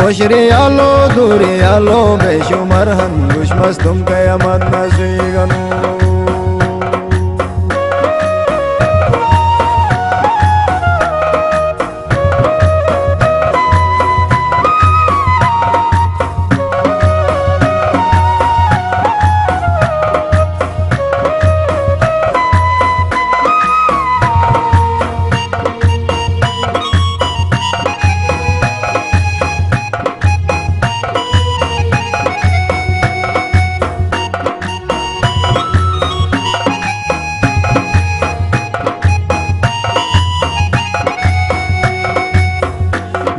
पशरी आलो दूरी आलो बेशुमार हनुष मस्तुम कयामत नसीगनूस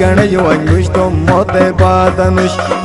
kana yuan gustom mote patanush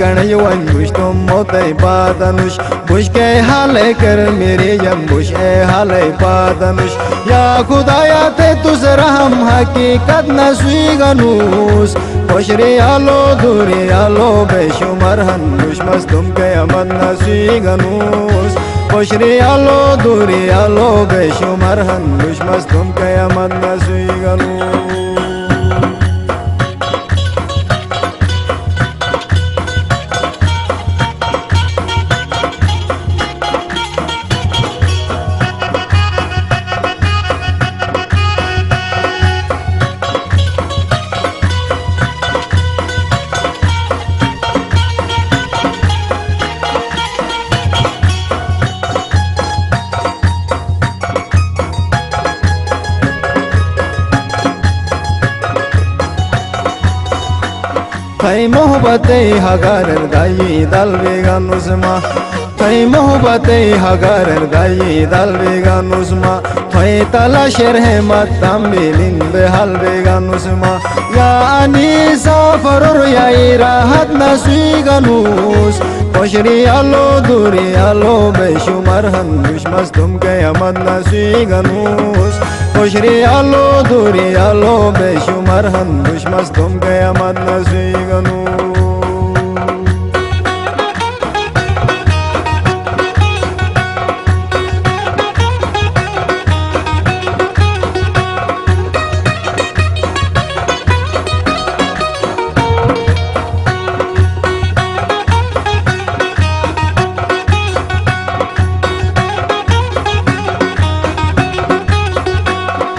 kana yuan gustom mote patanush bush ke hale kar mere yam bush e hale patanush ya khudaya te tuz raham haqiqat naswiganus pashri alo duri alo beshumar hanush mastum qiyamat naswiganus पशरी आलो दूरी आलो बेशुमार हनुष मस्तुम कयामत नसीगनू Thay mohabate hagar dayi dal veganusma Thay mohabate hagar dayi dal veganusma Thay tala sherhe matam bilin behal veganusma Ya anisa farur ya irahat naswiganus Pashri alo duri alo beshumar hanush mastum qiyamat naswiganus पशरी आलो दूरी आलो बेशुमार हनुष मस्तुम कयामत नसीगनू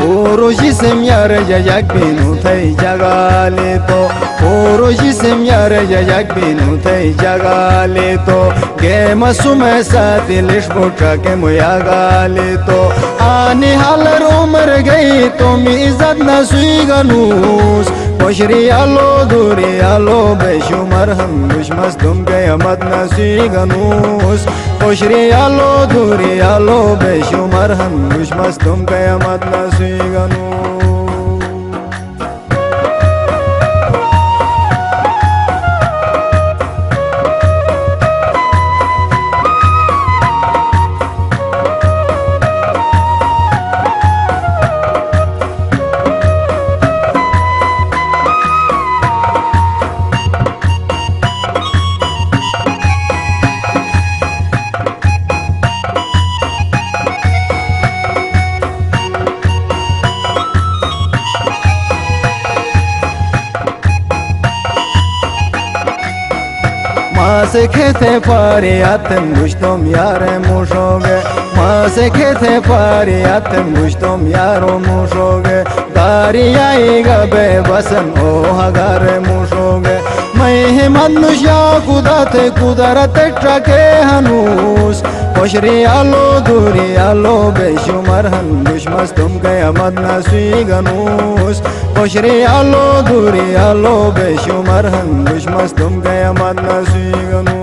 Oroji semyar jayak binu thay jagale to Oroji semyar jayak binu thay jagale to Ge masume sati lish bocha ke muyagale to Ani halar umar gayi to mi izzat naswiganus Pashri alo duri alo beshumar hanush mastum qiyamat naswiganus Pashri alo duri alo beshumar hanush mastum qiyamat naswiganus से खेते पारे आतम गुश्तोम यारे मुशोगे माँ से खेते पारे आतम गुश्तोम यारो मुशोगे दारियाएगा बेबसन ओ हगारे मुशोगे मैं मनुष्य कुदाते कुदरत ट्रके हनूस पशरी आलो दूरी आलो बेशुमार हनुष मस्तुम कयामत नसीगनूस पशरी आलो दूरी आलो बेशुमार हनुष मस्तुम कयामत नसीगनूस